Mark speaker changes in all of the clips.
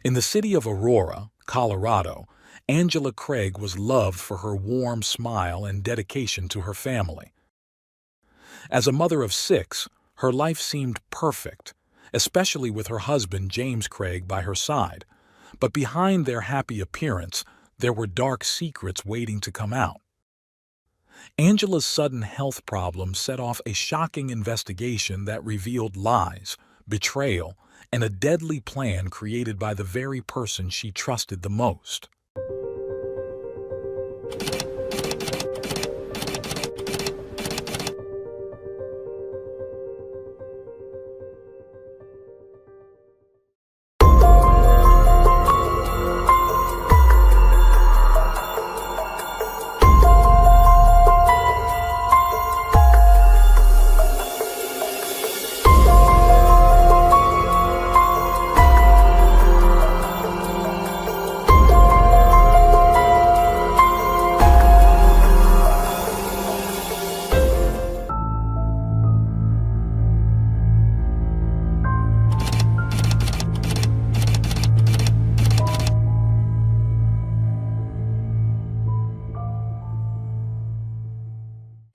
Speaker 1: In the city of Aurora, Colorado, Angela Craig was loved for her warm smile and dedication to her family. As a mother of six, her life seemed perfect, especially with her husband James Craig by her side. But behind their happy appearance, there were dark secrets waiting to come out. Angela's sudden health problems set off a shocking investigation that revealed lies, betrayal, and a deadly plan created by the very person she trusted the most.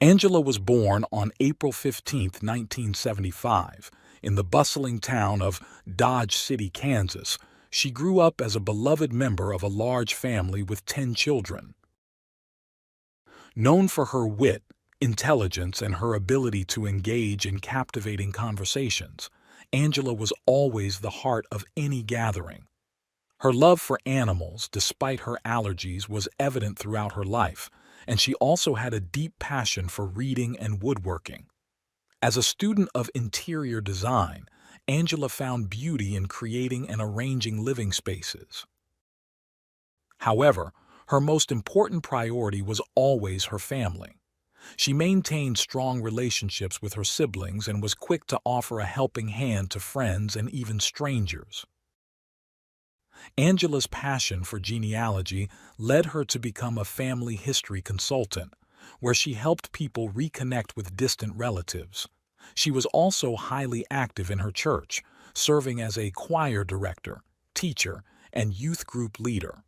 Speaker 1: Angela was born on April 15, 1975, in the bustling town of Dodge City, Kansas. She grew up as a beloved member of a large family with 10 children. Known for her wit, intelligence, and her ability to engage in captivating conversations, Angela was always the heart of any gathering. Her love for animals, despite her allergies, was evident throughout her life, and she also had a deep passion for reading and woodworking. As a student of interior design, Angela found beauty in creating and arranging living spaces. However, her most important priority was always her family. She maintained strong relationships with her siblings and was quick to offer a helping hand to friends and even strangers. Angela's passion for genealogy led her to become a family history consultant, where she helped people reconnect with distant relatives. She was also highly active in her church, serving as a choir director, teacher, and youth group leader.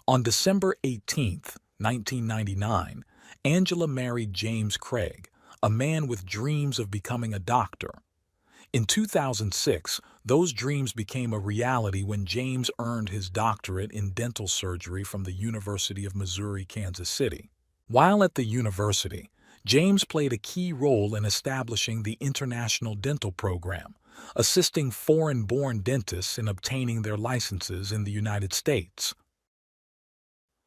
Speaker 1: On December 18, 1999, Angela married James Craig, a man with dreams of becoming a doctor. In 2006, those dreams became a reality when James earned his doctorate in dental surgery from the University of Missouri, Kansas City. While at the university, James played a key role in establishing the International Dental Program, assisting foreign-born dentists in obtaining their licenses in the United States.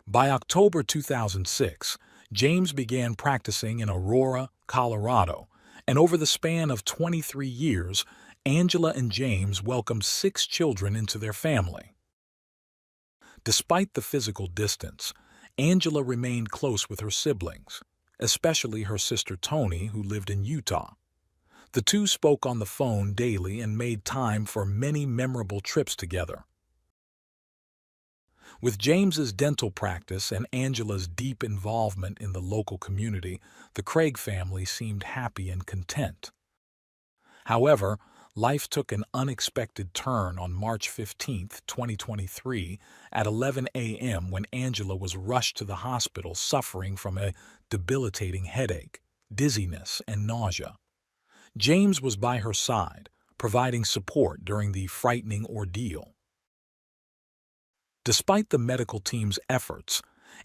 Speaker 1: By October 2006, James began practicing in Aurora, Colorado, and over the span of 23 years, Angela and James welcomed 6 children into their family. Despite the physical distance, Angela remained close with her siblings, especially her sister Toni, who lived in Utah. The two spoke on the phone daily and made time for many memorable trips together. With James's dental practice and Angela's deep involvement in the local community, the Craig family seemed happy and content. However, life took an unexpected turn on March 15, 2023, at 11 a.m. when Angela was rushed to the hospital suffering from a debilitating headache, dizziness, and nausea. James was by her side, providing support during the frightening ordeal. Despite the medical team's efforts,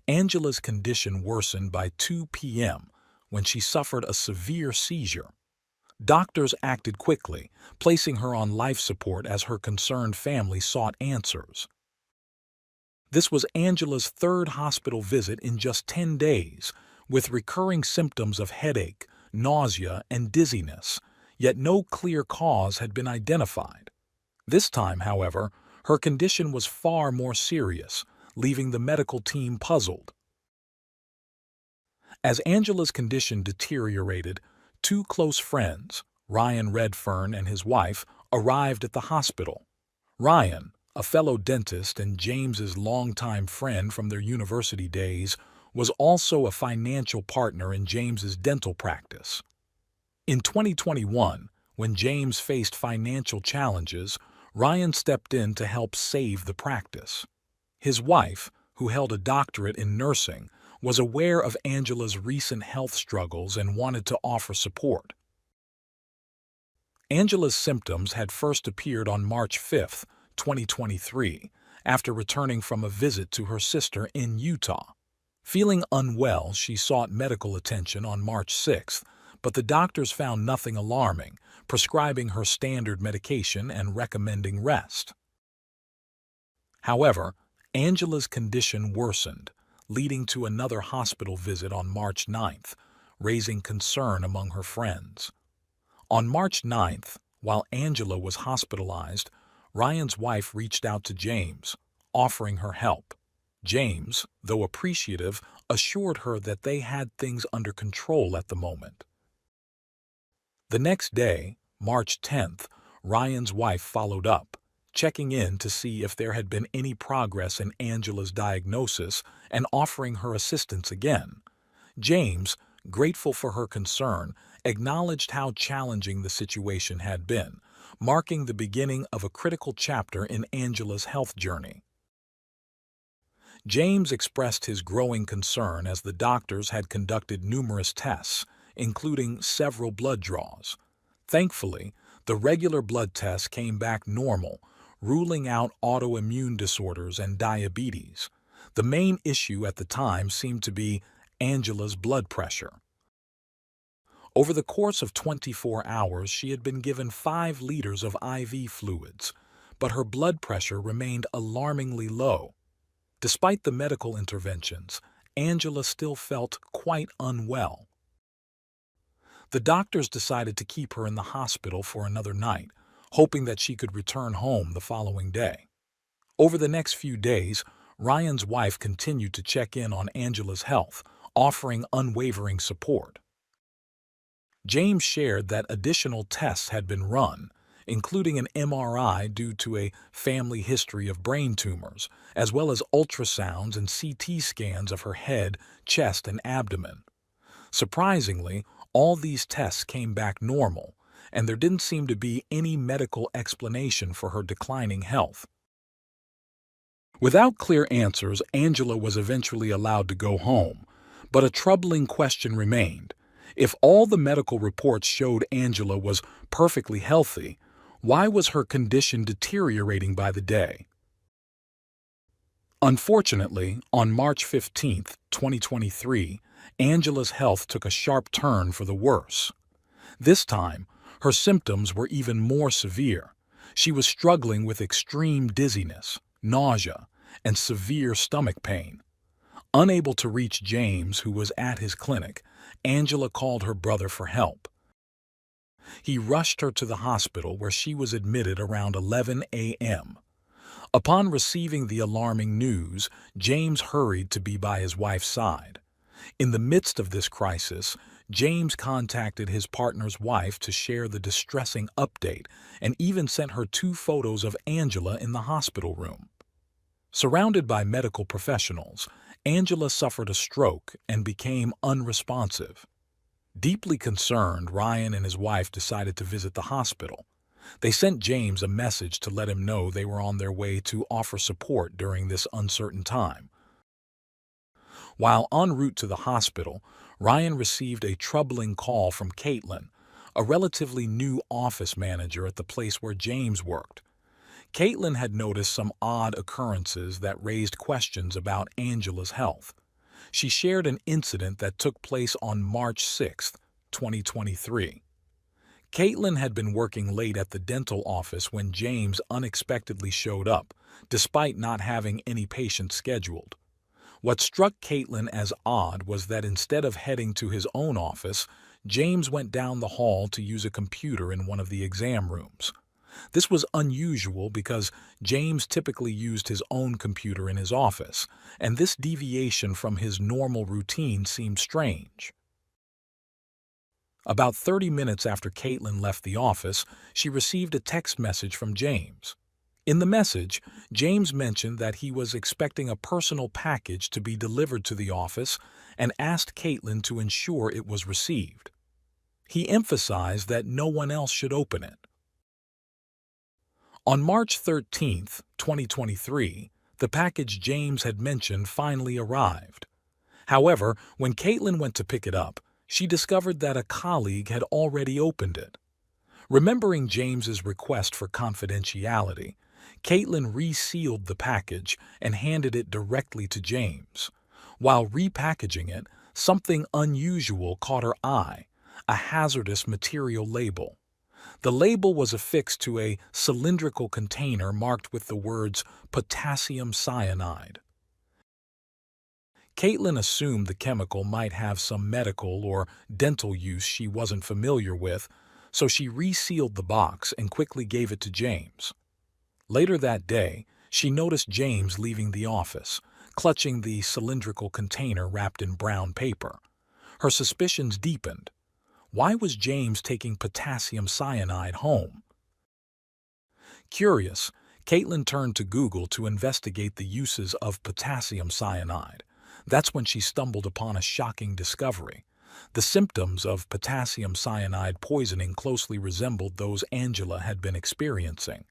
Speaker 1: Angela's condition worsened by 2 p.m. when she suffered a severe seizure. Doctors acted quickly, placing her on life support as her concerned family sought answers. This was Angela's 3rd hospital visit in just 10 days, with recurring symptoms of headache, nausea, and dizziness, yet no clear cause had been identified. This time, however, her condition was far more serious, leaving the medical team puzzled. As Angela's condition deteriorated, 2 close friends, Ryan Redfern and his wife, arrived at the hospital. Ryan, a fellow dentist and James's longtime friend from their university days, was also a financial partner in James's dental practice. In 2021, when James faced financial challenges, Ryan stepped in to help save the practice. His wife, who held a doctorate in nursing, was aware of Angela's recent health struggles and wanted to offer support. Angela's symptoms had first appeared on March 5, 2023, after returning from a visit to her sister in Utah. Feeling unwell, she sought medical attention on March 6, but the doctors found nothing alarming, prescribing her standard medication and recommending rest. However, Angela's condition worsened, leading to another hospital visit on March 9th, raising concern among her friends. On March 9th, while Angela was hospitalized, Ryan's wife reached out to James, offering her help. James, though appreciative, assured her that they had things under control at the moment. The next day, March 10th, Ryan's wife followed up, checking in to see if there had been any progress in Angela's diagnosis and offering her assistance again. James, grateful for her concern, acknowledged how challenging the situation had been, marking the beginning of a critical chapter in Angela's health journey. James expressed his growing concern as the doctors had conducted numerous tests, including several blood draws. Thankfully, the regular blood tests came back normal, ruling out autoimmune disorders and diabetes. The main issue at the time seemed to be Angela's blood pressure. Over the course of 24 hours, she had been given 5 liters of IV fluids, but her blood pressure remained alarmingly low. Despite the medical interventions, Angela still felt quite unwell. The doctors decided to keep her in the hospital for another night, hoping that she could return home the following day. Over the next few days, Ryan's wife continued to check in on Angela's health, offering unwavering support. James shared that additional tests had been run, including an MRI due to a family history of brain tumors, as well as ultrasounds and CT scans of her head, chest, and abdomen. Surprisingly, all these tests came back normal, and there didn't seem to be any medical explanation for her declining health. Without clear answers, Angela was eventually allowed to go home, but a troubling question remained. If all the medical reports showed Angela was perfectly healthy, why was her condition deteriorating by the day? Unfortunately, on March 15, 2023, Angela's health took a sharp turn for the worse. This time, her symptoms were even more severe. She was struggling with extreme dizziness, nausea, and severe stomach pain. Unable to reach James, who was at his clinic, Angela called her brother for help. He rushed her to the hospital, where she was admitted around 11 a.m. Upon receiving the alarming news, James hurried to be by his wife's side. In the midst of this crisis, James contacted his partner's wife to share the distressing update and even sent her 2 photos of Angela in the hospital room. Surrounded by medical professionals, Angela suffered a stroke and became unresponsive. Deeply concerned, Ryan and his wife decided to visit the hospital. They sent James a message to let him know they were on their way to offer support during this uncertain time. While en route to the hospital, Ryan received a troubling call from Caitlin, a relatively new office manager at the place where James worked. Caitlin had noticed some odd occurrences that raised questions about Angela's health. She shared an incident that took place on March 6, 2023. Caitlin had been working late at the dental office when James unexpectedly showed up, despite not having any patients scheduled. What struck Caitlin as odd was that instead of heading to his own office, James went down the hall to use a computer in one of the exam rooms. This was unusual because James typically used his own computer in his office, and this deviation from his normal routine seemed strange. About 30 minutes after Caitlin left the office, she received a text message from James. In the message, James mentioned that he was expecting a personal package to be delivered to the office and asked Caitlin to ensure it was received. He emphasized that no one else should open it. On March 13, 2023, the package James had mentioned finally arrived. However, when Caitlin went to pick it up, she discovered that a colleague had already opened it. Remembering James's request for confidentiality, Caitlin resealed the package and handed it directly to James. While repackaging it, something unusual caught her eye: a hazardous material label. The label was affixed to a cylindrical container marked with the words potassium cyanide. Caitlin assumed the chemical might have some medical or dental use she wasn't familiar with, so she resealed the box and quickly gave it to James. Later that day, she noticed James leaving the office, clutching the cylindrical container wrapped in brown paper. Her suspicions deepened. Why was James taking potassium cyanide home? Curious, Caitlin turned to Google to investigate the uses of potassium cyanide. That's when she stumbled upon a shocking discovery. The symptoms of potassium cyanide poisoning closely resembled those Angela had been experiencing.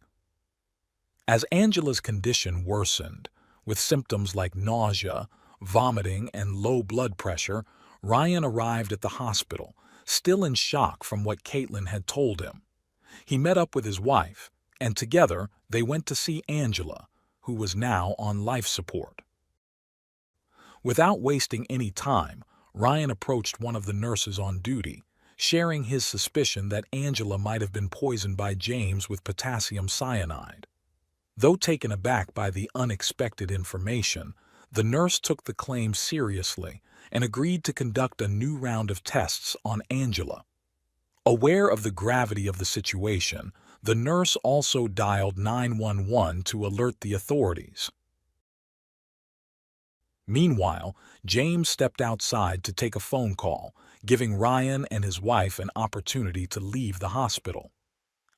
Speaker 1: As Angela's condition worsened, with symptoms like nausea, vomiting, and low blood pressure, Ryan arrived at the hospital, still in shock from what Caitlin had told him. He met up with his wife, and together they went to see Angela, who was now on life support. Without wasting any time, Ryan approached one of the nurses on duty, sharing his suspicion that Angela might have been poisoned by James with potassium cyanide. Though taken aback by the unexpected information, the nurse took the claim seriously and agreed to conduct a new round of tests on Angela. Aware of the gravity of the situation, the nurse also dialed 911 to alert the authorities. Meanwhile, James stepped outside to take a phone call, giving Ryan and his wife an opportunity to leave the hospital.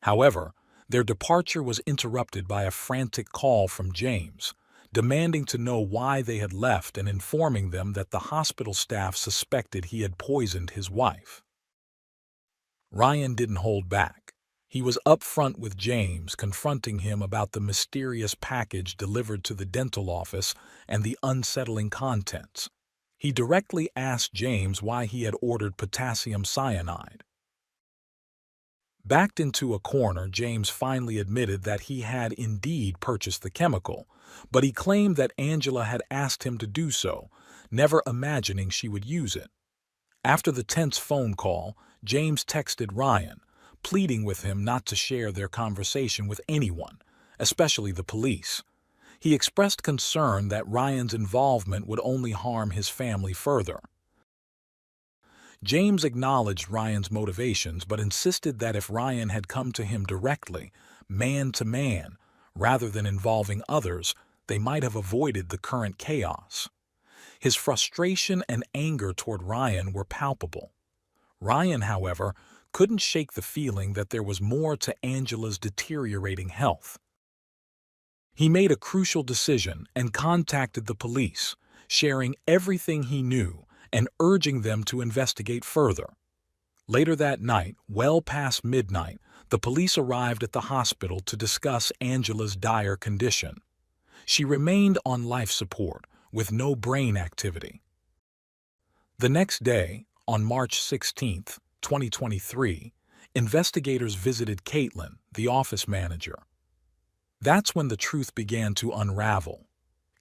Speaker 1: However, their departure was interrupted by a frantic call from James, demanding to know why they had left and informing them that the hospital staff suspected he had poisoned his wife. Ryan didn't hold back. He was upfront with James, confronting him about the mysterious package delivered to the dental office and the unsettling contents. He directly asked James why he had ordered potassium cyanide. Backed into a corner, James finally admitted that he had indeed purchased the chemical, but he claimed that Angela had asked him to do so, never imagining she would use it. After the tense phone call, James texted Ryan, pleading with him not to share their conversation with anyone, especially the police. He expressed concern that Ryan's involvement would only harm his family further. James acknowledged Ryan's motivations but insisted that if Ryan had come to him directly, man to man, rather than involving others, they might have avoided the current chaos. His frustration and anger toward Ryan were palpable. Ryan, however, couldn't shake the feeling that there was more to Angela's deteriorating health. He made a crucial decision and contacted the police, sharing everything he knew and urging them to investigate further. Later that night, well past midnight, the police arrived at the hospital to discuss Angela's dire condition. She remained on life support, with no brain activity. The next day, on March 16, 2023, investigators visited Caitlin, the office manager. That's when the truth began to unravel.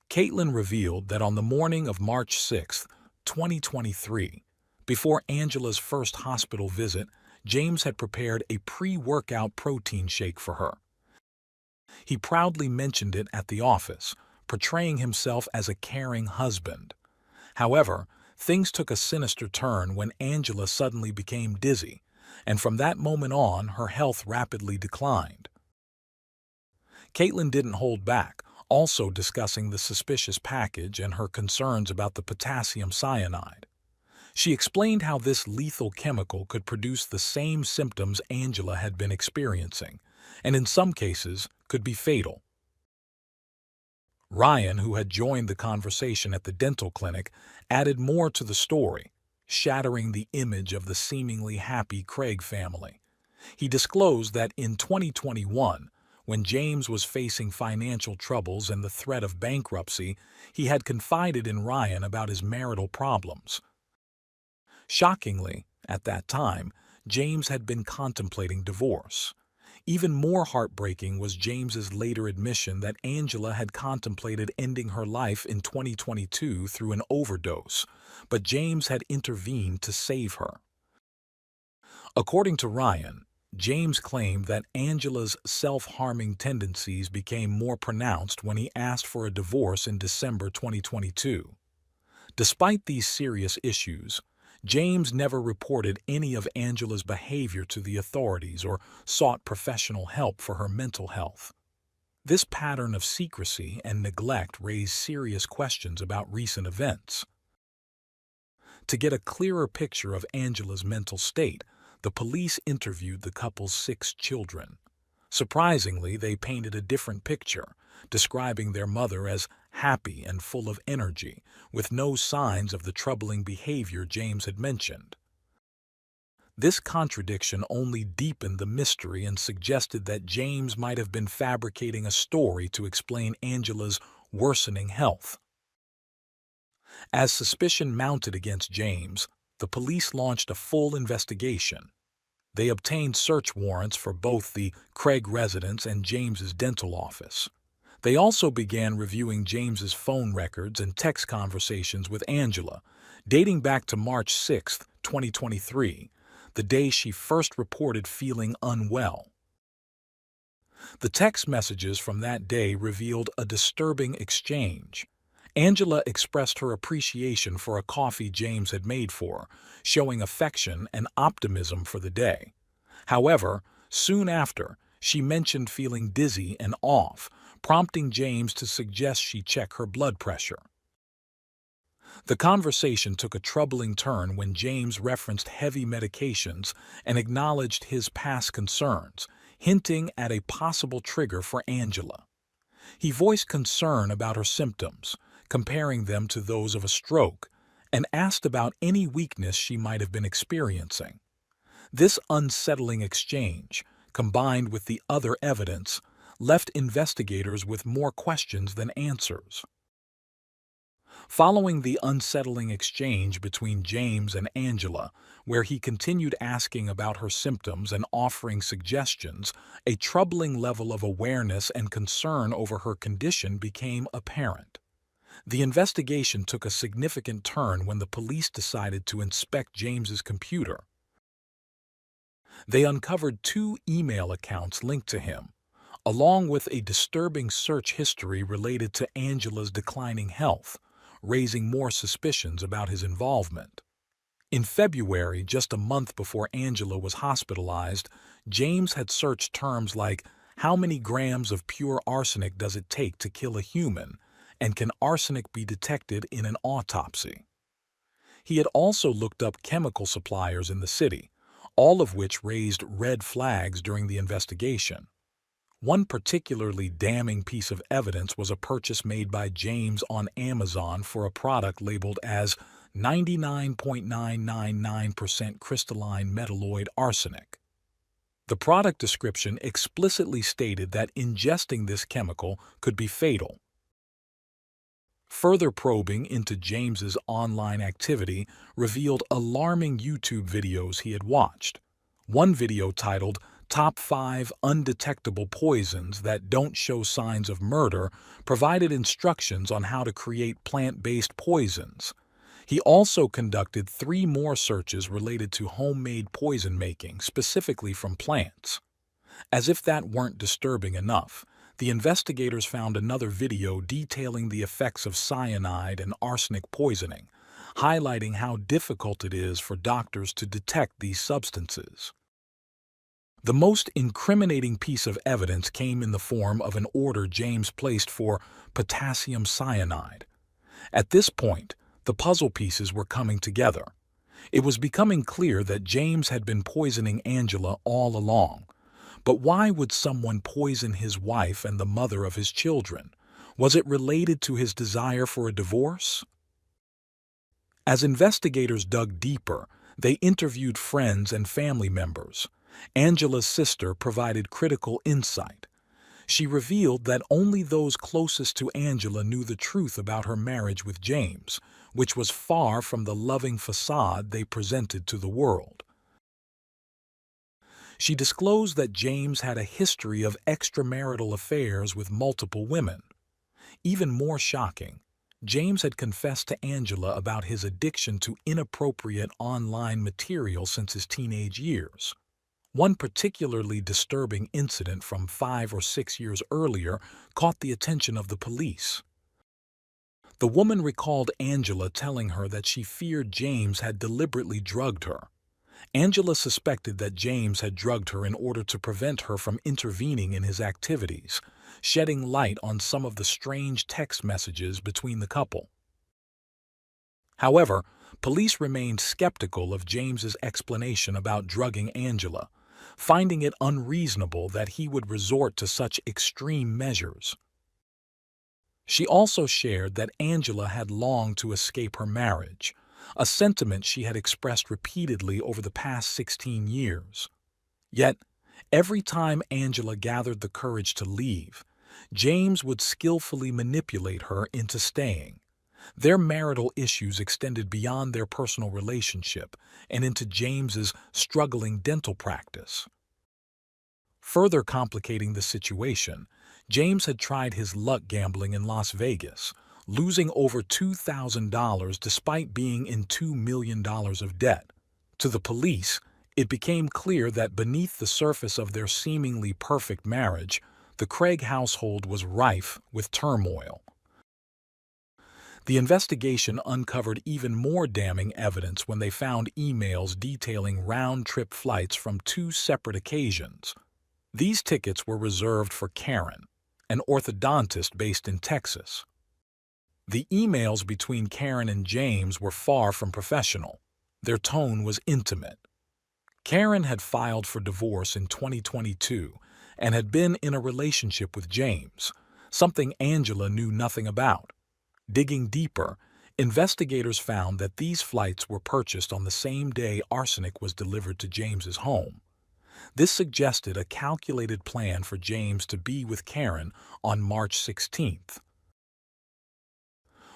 Speaker 1: Caitlin revealed that on the morning of March 6, 2023, before Angela's first hospital visit, James had prepared a pre-workout protein shake for her. He proudly mentioned it at the office, portraying himself as a caring husband. However, things took a sinister turn when Angela suddenly became dizzy, and from that moment on, her health rapidly declined. Caitlin didn't hold back, also discussing the suspicious package and her concerns about the potassium cyanide. She explained how this lethal chemical could produce the same symptoms Angela had been experiencing, and in some cases could be fatal. Ryan, who had joined the conversation at the dental clinic, added more to the story, shattering the image of the seemingly happy Craig family. He disclosed that in 2021, When James was facing financial troubles and the threat of bankruptcy, he had confided in Ryan about his marital problems. Shockingly, at that time, James had been contemplating divorce. Even more heartbreaking was James's later admission that Angela had contemplated ending her life in 2022 through an overdose, but James had intervened to save her. According to Ryan, James claimed that Angela's self-harming tendencies became more pronounced when he asked for a divorce in December 2022. Despite these serious issues, James never reported any of Angela's behavior to the authorities or sought professional help for her mental health. This pattern of secrecy and neglect raised serious questions about recent events. To get a clearer picture of Angela's mental state, the police interviewed the couple's 6 children. Surprisingly, they painted a different picture, describing their mother as happy and full of energy, with no signs of the troubling behavior James had mentioned. This contradiction only deepened the mystery and suggested that James might have been fabricating a story to explain Angela's worsening health. As suspicion mounted against James, the police launched a full investigation. They obtained search warrants for both the Craig residence and James's dental office. They also began reviewing James's phone records and text conversations with Angela, dating back to March 6, 2023, the day she first reported feeling unwell. The text messages from that day revealed a disturbing exchange. Angela expressed her appreciation for a coffee James had made for her, showing affection and optimism for the day. However, soon after, she mentioned feeling dizzy and off, prompting James to suggest she check her blood pressure. The conversation took a troubling turn when James referenced heavy medications and acknowledged his past concerns, hinting at a possible trigger for Angela. He voiced concern about her symptoms, comparing them to those of a stroke, and asked about any weakness she might have been experiencing. This unsettling exchange, combined with the other evidence, left investigators with more questions than answers. Following the unsettling exchange between James and Angela, where he continued asking about her symptoms and offering suggestions, a troubling level of awareness and concern over her condition became apparent. The investigation took a significant turn when the police decided to inspect James's computer. They uncovered 2 email accounts linked to him, along with a disturbing search history related to Angela's declining health, raising more suspicions about his involvement. In February, just a month before Angela was hospitalized, James had searched terms like, "How many grams of pure arsenic does it take to kill a human?" and "Can arsenic be detected in an autopsy?" He had also looked up chemical suppliers in the city, all of which raised red flags during the investigation. One particularly damning piece of evidence was a purchase made by James on Amazon for a product labeled as 99.999% crystalline metalloid arsenic. The product description explicitly stated that ingesting this chemical could be fatal. Further probing into James's online activity revealed alarming YouTube videos he had watched. One video titled "Top 5 Undetectable Poisons That Don't Show Signs of Murder" provided instructions on how to create plant-based poisons. He also conducted 3 more searches related to homemade poison making, specifically from plants. As if that weren't disturbing enough, the investigators found another video detailing the effects of cyanide and arsenic poisoning, highlighting how difficult it is for doctors to detect these substances. The most incriminating piece of evidence came in the form of an order James placed for potassium cyanide. At this point, the puzzle pieces were coming together. It was becoming clear that James had been poisoning Angela all along. But why would someone poison his wife and the mother of his children? Was it related to his desire for a divorce? As investigators dug deeper, they interviewed friends and family members. Angela's sister provided critical insight. She revealed that only those closest to Angela knew the truth about her marriage with James, which was far from the loving facade they presented to the world. She disclosed that James had a history of extramarital affairs with multiple women. Even more shocking, James had confessed to Angela about his addiction to inappropriate online material since his teenage years. One particularly disturbing incident from 5 or 6 years earlier caught the attention of the police. The woman recalled Angela telling her that she feared James had deliberately drugged her. Angela suspected that James had drugged her in order to prevent her from intervening in his activities, shedding light on some of the strange text messages between the couple. However, police remained skeptical of James's explanation about drugging Angela, finding it unreasonable that he would resort to such extreme measures. She also shared that Angela had longed to escape her marriage, a sentiment she had expressed repeatedly over the past 16 years. Yet, every time Angela gathered the courage to leave, James would skillfully manipulate her into staying. Their marital issues extended beyond their personal relationship and into James's struggling dental practice. Further complicating the situation, James had tried his luck gambling in Las Vegas, losing over $2,000 despite being in $2 million of debt. To the police, it became clear that beneath the surface of their seemingly perfect marriage, the Craig household was rife with turmoil. The investigation uncovered even more damning evidence when they found emails detailing round-trip flights from 2 separate occasions. These tickets were reserved for Karen, an orthodontist based in Texas. The emails between Karen and James were far from professional. Their tone was intimate. Karen had filed for divorce in 2022 and had been in a relationship with James, something Angela knew nothing about. Digging deeper, investigators found that these flights were purchased on the same day arsenic was delivered to James's home. This suggested a calculated plan for James to be with Karen on March 16th.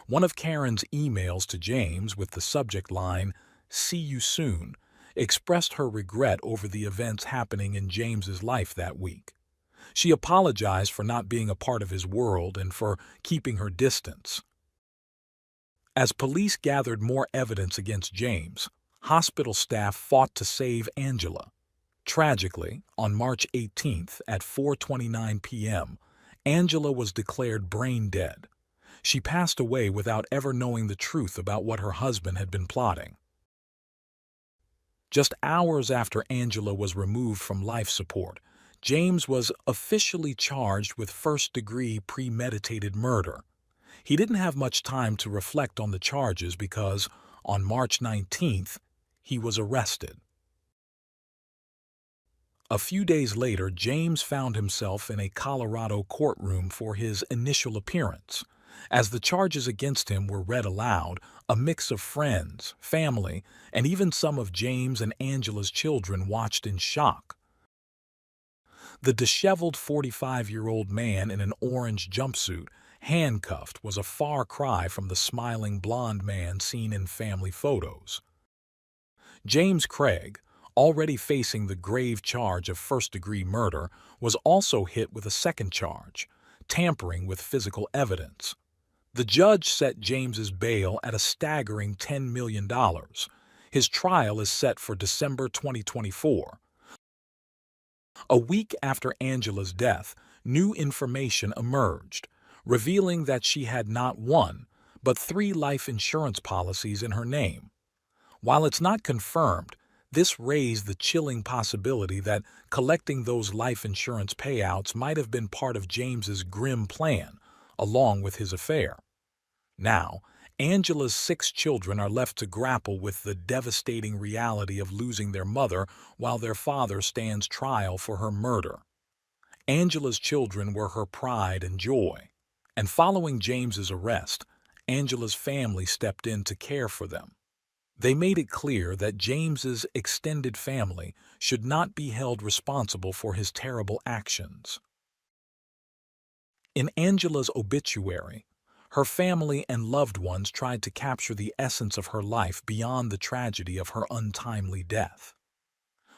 Speaker 1: One of Karen's emails to James with the subject line, "See you soon," expressed her regret over the events happening in James's life that week. She apologized for not being a part of his world and for keeping her distance. As police gathered more evidence against James, hospital staff fought to save Angela. Tragically, on March 18th at 4:29 p.m., Angela was declared brain dead. She passed away without ever knowing the truth about what her husband had been plotting. Just hours after Angela was removed from life support, James was officially charged with first-degree premeditated murder. He didn't have much time to reflect on the charges because, on March 19th, he was arrested. A few days later, James found himself in a Colorado courtroom for his initial appearance. As the charges against him were read aloud, a mix of friends, family, and even some of James and Angela's children watched in shock. The disheveled 45-year-old man in an orange jumpsuit, handcuffed, was a far cry from the smiling blonde man seen in family photos. James Craig, already facing the grave charge of first-degree murder, was also hit with a second charge, tampering with physical evidence. The judge set James's bail at a staggering $10 million. His trial is set for December 2024. A week after Angela's death, new information emerged, revealing that she had not one, but 3 life insurance policies in her name. While it's not confirmed, this raised the chilling possibility that collecting those life insurance payouts might have been part of James's grim plan, along with his affair. Now, Angela's 6 children are left to grapple with the devastating reality of losing their mother while their father stands trial for her murder. Angela's children were her pride and joy, and following James's arrest, Angela's family stepped in to care for them. They made it clear that James's extended family should not be held responsible for his terrible actions. In Angela's obituary, her family and loved ones tried to capture the essence of her life beyond the tragedy of her untimely death.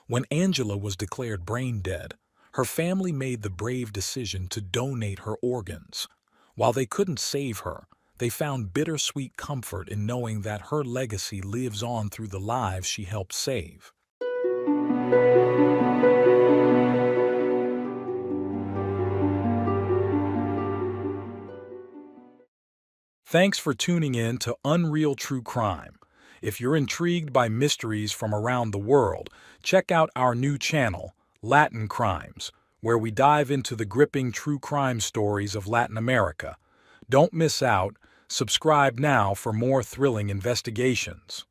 Speaker 1: When Angela was declared brain dead, her family made the brave decision to donate her organs. While they couldn't save her, they found bittersweet comfort in knowing that her legacy lives on through the lives she helped save. Thanks for tuning in to Unreal True Crime. If you're intrigued by mysteries from around the world, check out our new channel, Latin Crimes, where we dive into the gripping true crime stories of Latin America. Don't miss out. Subscribe now for more thrilling investigations.